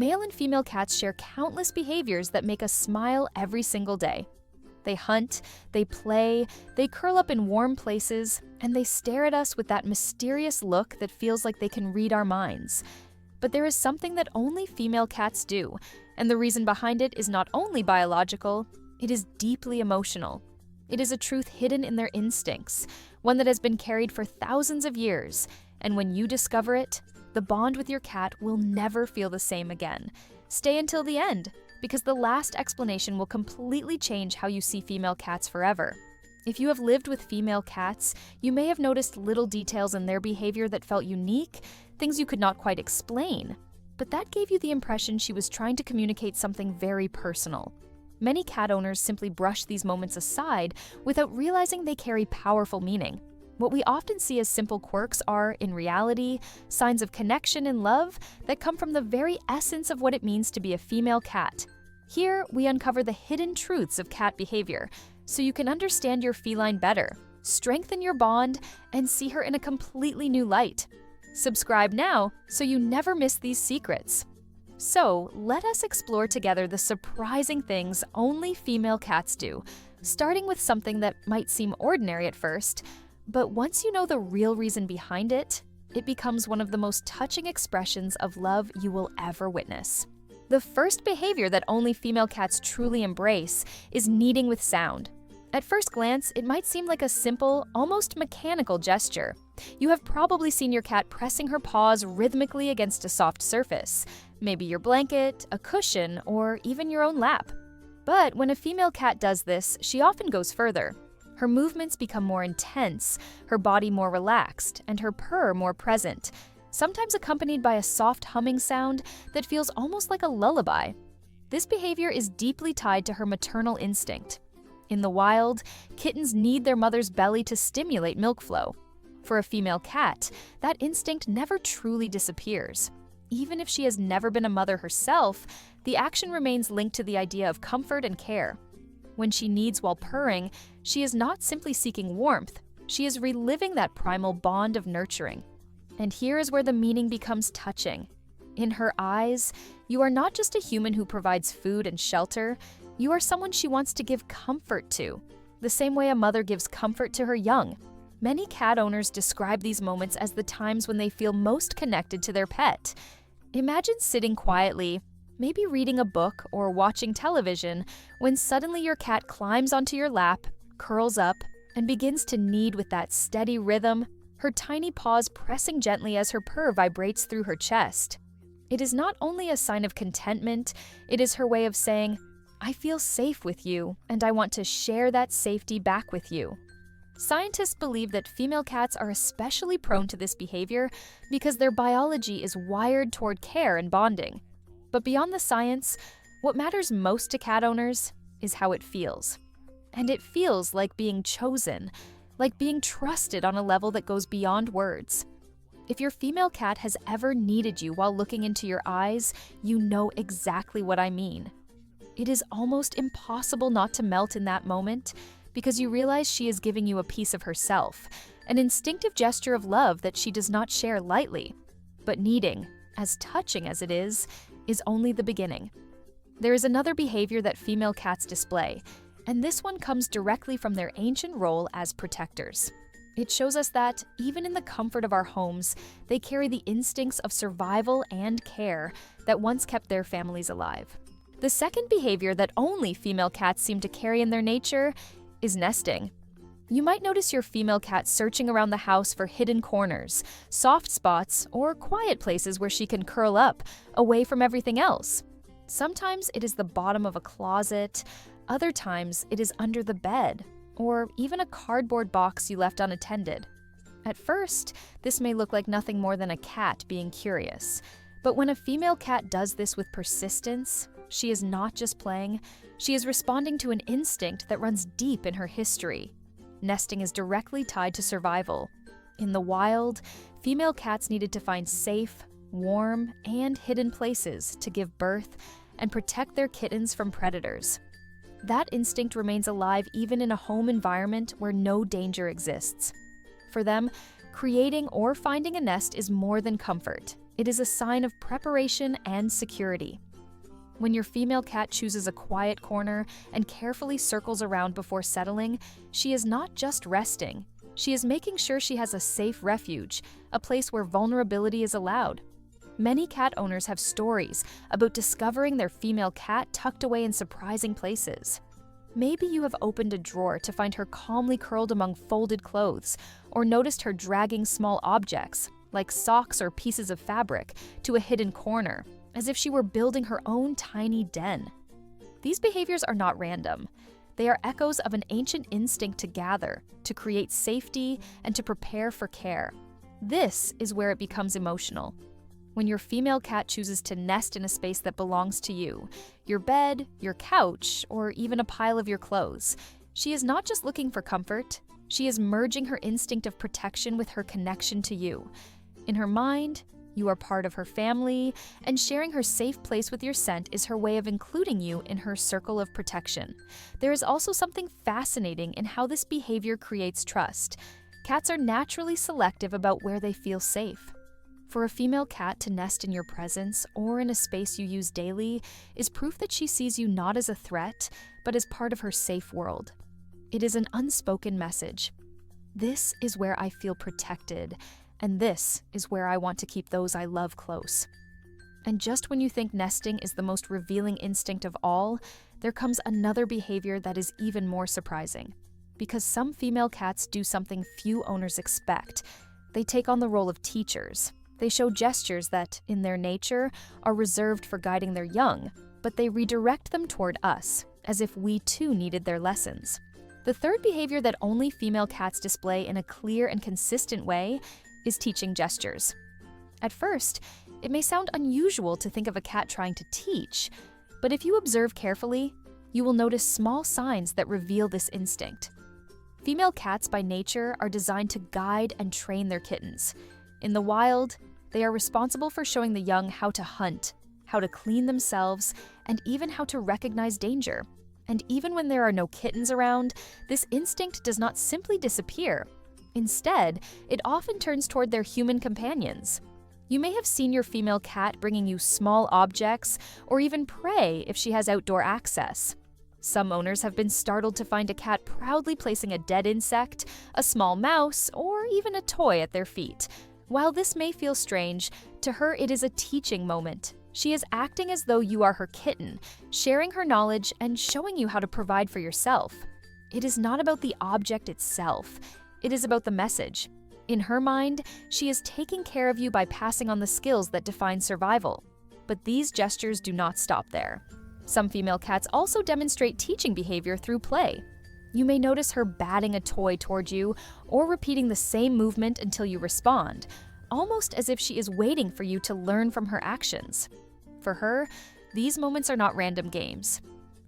Male and female cats share countless behaviors that make us smile every single day. They hunt, they play, they curl up in warm places, and they stare at us with that mysterious look that feels like they can read our minds. But there is something that only female cats do, and the reason behind it is not only biological, it is deeply emotional. It is a truth hidden in their instincts, one that has been carried for thousands of years, and when you discover it, the bond with your cat will never feel the same again. Stay until the end, because the last explanation will completely change how you see female cats forever. If you have lived with female cats, you may have noticed little details in their behavior that felt unique, things you could not quite explain, but that gave you the impression she was trying to communicate something very personal. Many cat owners simply brush these moments aside without realizing they carry powerful meaning. What we often see as simple quirks are, in reality, signs of connection and love that come from the very essence of what it means to be a female cat. Here, we uncover the hidden truths of cat behavior, so you can understand your feline better, strengthen your bond, and see her in a completely new light. Subscribe now so you never miss these secrets. So, let us explore together the surprising things only female cats do, starting with something that might seem ordinary at first, but once you know the real reason behind it, it becomes one of the most touching expressions of love you will ever witness. The first behavior that only female cats truly embrace is kneading with sound. At first glance, it might seem like a simple, almost mechanical gesture. You have probably seen your cat pressing her paws rhythmically against a soft surface, maybe your blanket, a cushion, or even your own lap. But when a female cat does this, she often goes further. Her movements become more intense, her body more relaxed, and her purr more present, sometimes accompanied by a soft humming sound that feels almost like a lullaby. This behavior is deeply tied to her maternal instinct. In the wild, kittens need their mother's belly to stimulate milk flow. For a female cat, that instinct never truly disappears. Even if she has never been a mother herself, the action remains linked to the idea of comfort and care. When she kneads while purring, she is not simply seeking warmth, she is reliving that primal bond of nurturing. And here is where the meaning becomes touching. In her eyes, you are not just a human who provides food and shelter, you are someone she wants to give comfort to, the same way a mother gives comfort to her young. Many cat owners describe these moments as the times when they feel most connected to their pet. Imagine sitting quietly, maybe reading a book or watching television, when suddenly your cat climbs onto your lap, curls up, and begins to knead with that steady rhythm, her tiny paws pressing gently as her purr vibrates through her chest. It is not only a sign of contentment, it is her way of saying, "I feel safe with you, and I want to share that safety back with you." Scientists believe that female cats are especially prone to this behavior because their biology is wired toward care and bonding. But beyond the science, what matters most to cat owners is how it feels. And it feels like being chosen, like being trusted on a level that goes beyond words. If your female cat has ever kneaded you while looking into your eyes, you know exactly what I mean. It is almost impossible not to melt in that moment because you realize she is giving you a piece of herself, an instinctive gesture of love that she does not share lightly. But kneading, as touching as it is only the beginning. There is another behavior that female cats display, and this one comes directly from their ancient role as protectors. It shows us that, even in the comfort of our homes, they carry the instincts of survival and care that once kept their families alive. The second behavior that only female cats seem to carry in their nature is nesting. You might notice your female cat searching around the house for hidden corners, soft spots, or quiet places where she can curl up, away from everything else. Sometimes it is the bottom of a closet, other times it is under the bed, or even a cardboard box you left unattended. At first, this may look like nothing more than a cat being curious. But when a female cat does this with persistence, she is not just playing, she is responding to an instinct that runs deep in her history. Nesting is directly tied to survival. In the wild, female cats needed to find safe, warm, and hidden places to give birth and protect their kittens from predators. That instinct remains alive even in a home environment where no danger exists. For them, creating or finding a nest is more than comfort. It is a sign of preparation and security. When your female cat chooses a quiet corner and carefully circles around before settling, she is not just resting. She is making sure she has a safe refuge, a place where vulnerability is allowed. Many cat owners have stories about discovering their female cat tucked away in surprising places. Maybe you have opened a drawer to find her calmly curled among folded clothes, or noticed her dragging small objects, like socks or pieces of fabric, to a hidden corner, as if she were building her own tiny den. These behaviors are not random. They are echoes of an ancient instinct to gather, to create safety, and to prepare for care. This is where it becomes emotional. When your female cat chooses to nest in a space that belongs to you, your bed, your couch, or even a pile of your clothes, she is not just looking for comfort, she is merging her instinct of protection with her connection to you. In her mind, you are part of her family, and sharing her safe place with your scent is her way of including you in her circle of protection. There is also something fascinating in how this behavior creates trust. Cats are naturally selective about where they feel safe. For a female cat to nest in your presence or in a space you use daily is proof that she sees you not as a threat, but as part of her safe world. It is an unspoken message. This is where I feel protected, and this is where I want to keep those I love close. And just when you think nesting is the most revealing instinct of all, there comes another behavior that is even more surprising. Because some female cats do something few owners expect. They take on the role of teachers. They show gestures that, in their nature, are reserved for guiding their young, but they redirect them toward us, as if we too needed their lessons. The third behavior that only female cats display in a clear and consistent way is teaching gestures. At first, it may sound unusual to think of a cat trying to teach, but if you observe carefully, you will notice small signs that reveal this instinct. Female cats by nature are designed to guide and train their kittens. In the wild, they are responsible for showing the young how to hunt, how to clean themselves, and even how to recognize danger. And even when there are no kittens around, this instinct does not simply disappear. Instead, it often turns toward their human companions. You may have seen your female cat bringing you small objects or even prey if she has outdoor access. Some owners have been startled to find a cat proudly placing a dead insect, a small mouse, or even a toy at their feet. While this may feel strange, to her it is a teaching moment. She is acting as though you are her kitten, sharing her knowledge and showing you how to provide for yourself. It is not about the object itself. It is about the message. In her mind, she is taking care of you by passing on the skills that define survival. But these gestures do not stop there. Some female cats also demonstrate teaching behavior through play. You may notice her batting a toy toward you or repeating the same movement until you respond, almost as if she is waiting for you to learn from her actions. For her, these moments are not random games.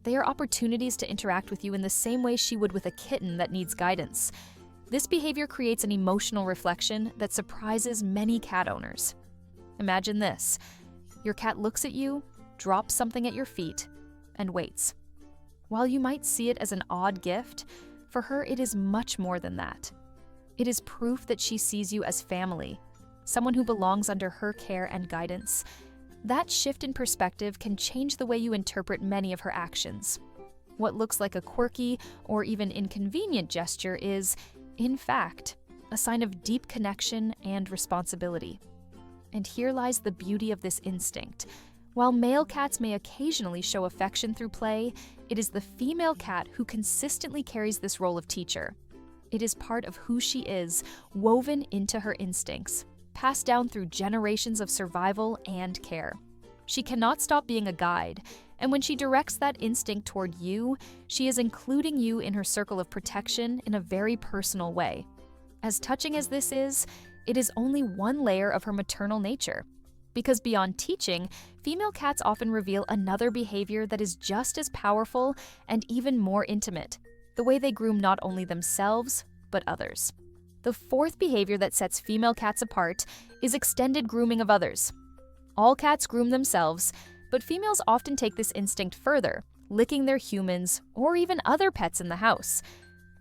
They are opportunities to interact with you in the same way she would with a kitten that needs guidance. This behavior creates an emotional reflection that surprises many cat owners. Imagine this. Your cat looks at you, drops something at your feet, and waits. While you might see it as an odd gift, for her it is much more than that. It is proof that she sees you as family, someone who belongs under her care and guidance. That shift in perspective can change the way you interpret many of her actions. What looks like a quirky or even inconvenient gesture is, in fact, a sign of deep connection and responsibility. And here lies the beauty of this instinct. While male cats may occasionally show affection through play, it is the female cat who consistently carries this role of teacher. It is part of who she is, woven into her instincts, passed down through generations of survival and care. She cannot stop being a guide, and when she directs that instinct toward you, she is including you in her circle of protection in a very personal way. As touching as this is, it is only one layer of her maternal nature. Because beyond teaching, female cats often reveal another behavior that is just as powerful and even more intimate, the way they groom not only themselves, but others. The fourth behavior that sets female cats apart is extended grooming of others. All cats groom themselves, but females often take this instinct further, licking their humans or even other pets in the house.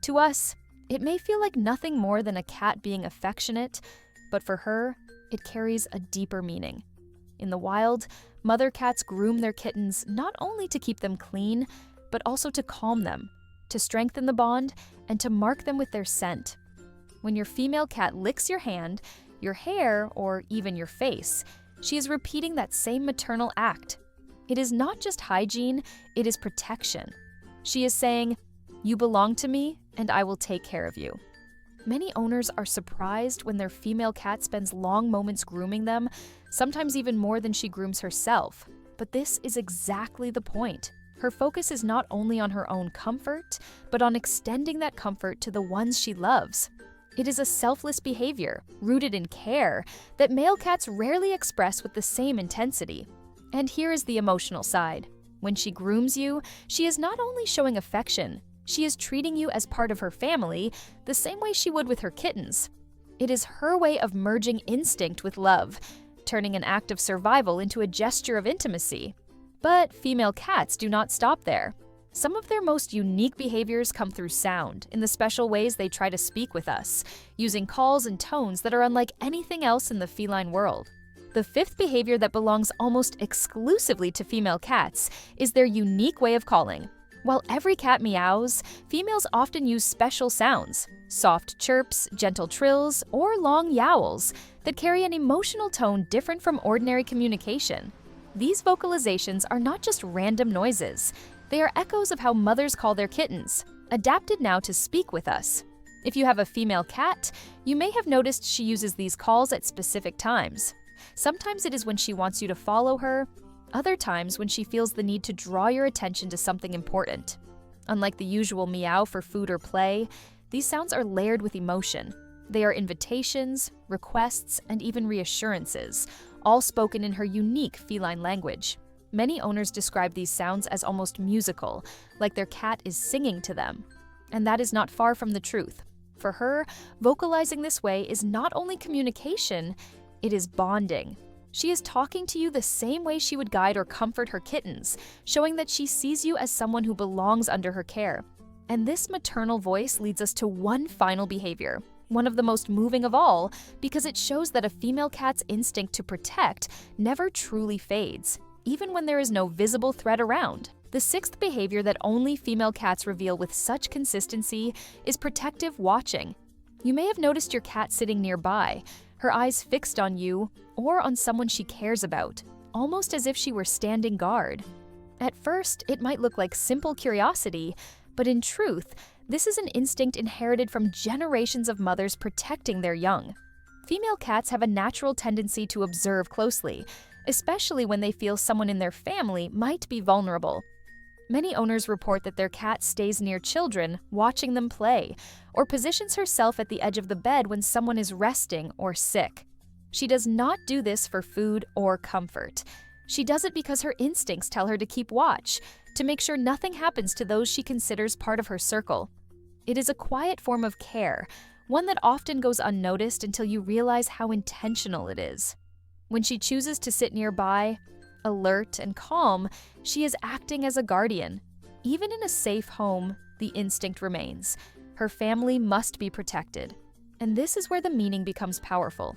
To us, it may feel like nothing more than a cat being affectionate, but for her, it carries a deeper meaning. In the wild, mother cats groom their kittens not only to keep them clean, but also to calm them, to strengthen the bond, and to mark them with their scent. When your female cat licks your hand, your hair, or even your face, she is repeating that same maternal act. It is not just hygiene, it is protection. She is saying, "You belong to me, and I will take care of you." Many owners are surprised when their female cat spends long moments grooming them, sometimes even more than she grooms herself. But this is exactly the point. Her focus is not only on her own comfort, but on extending that comfort to the ones she loves. It is a selfless behavior, rooted in care, that male cats rarely express with the same intensity. And here is the emotional side. When she grooms you, she is not only showing affection, she is treating you as part of her family, the same way she would with her kittens. It is her way of merging instinct with love, turning an act of survival into a gesture of intimacy. But female cats do not stop there. Some of their most unique behaviors come through sound, in the special ways they try to speak with us, using calls and tones that are unlike anything else in the feline world. The fifth behavior that belongs almost exclusively to female cats is their unique way of calling. While every cat meows, females often use special sounds, soft chirps, gentle trills, or long yowls that carry an emotional tone different from ordinary communication. These vocalizations are not just random noises. They are echoes of how mothers call their kittens, adapted now to speak with us. If you have a female cat, you may have noticed she uses these calls at specific times. Sometimes it is when she wants you to follow her, other times when she feels the need to draw your attention to something important. Unlike the usual meow for food or play, these sounds are layered with emotion. They are invitations, requests, and even reassurances, all spoken in her unique feline language. Many owners describe these sounds as almost musical, like their cat is singing to them. And that is not far from the truth. For her, vocalizing this way is not only communication, it is bonding. She is talking to you the same way she would guide or comfort her kittens, showing that she sees you as someone who belongs under her care. And this maternal voice leads us to one final behavior, one of the most moving of all, because it shows that a female cat's instinct to protect never truly fades, even when there is no visible threat around. The sixth behavior that only female cats reveal with such consistency is protective watching. You may have noticed your cat sitting nearby, her eyes fixed on you or on someone she cares about, almost as if she were standing guard. At first, it might look like simple curiosity, but in truth, this is an instinct inherited from generations of mothers protecting their young. Female cats have a natural tendency to observe closely, especially when they feel someone in their family might be vulnerable. Many owners report that their cat stays near children, watching them play, or positions herself at the edge of the bed when someone is resting or sick. She does not do this for food or comfort. She does it because her instincts tell her to keep watch, to make sure nothing happens to those she considers part of her circle. It is a quiet form of care, one that often goes unnoticed until you realize how intentional it is. When she chooses to sit nearby, alert and calm, she is acting as a guardian. Even in a safe home, the instinct remains. Her family must be protected. And this is where the meaning becomes powerful.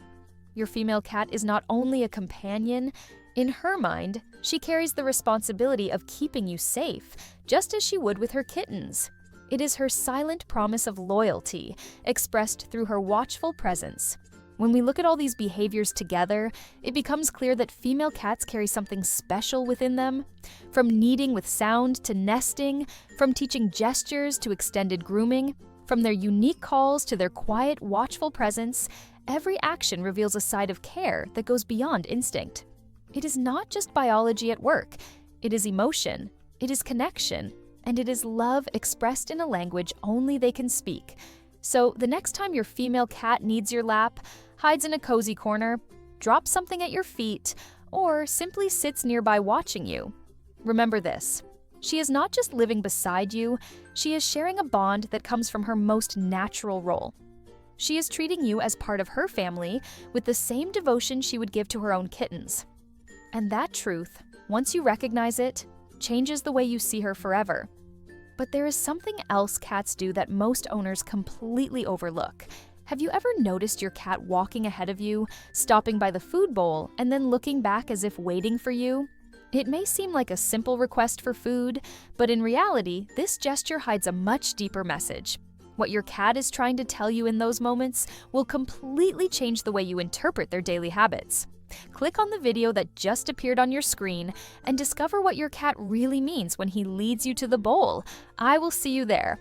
Your female cat is not only a companion, in her mind, she carries the responsibility of keeping you safe, just as she would with her kittens. It is her silent promise of loyalty, expressed through her watchful presence. When we look at all these behaviors together, it becomes clear that female cats carry something special within them. From kneading with sound to nesting, from teaching gestures to extended grooming, from their unique calls to their quiet, watchful presence, every action reveals a side of care that goes beyond instinct. It is not just biology at work. It is emotion, it is connection, and it is love expressed in a language only they can speak. So the next time your female cat needs your lap, hides in a cozy corner, drops something at your feet, or simply sits nearby watching you, remember this. She is not just living beside you, she is sharing a bond that comes from her most natural role. She is treating you as part of her family with the same devotion she would give to her own kittens. And that truth, once you recognize it, changes the way you see her forever. But there is something else cats do that most owners completely overlook, Have you ever noticed your cat walking ahead of you, stopping by the food bowl, and then looking back as if waiting for you? It may seem like a simple request for food, but in reality, this gesture hides a much deeper message. What your cat is trying to tell you in those moments will completely change the way you interpret their daily habits. Click on the video that just appeared on your screen and discover what your cat really means when he leads you to the bowl. I will see you there.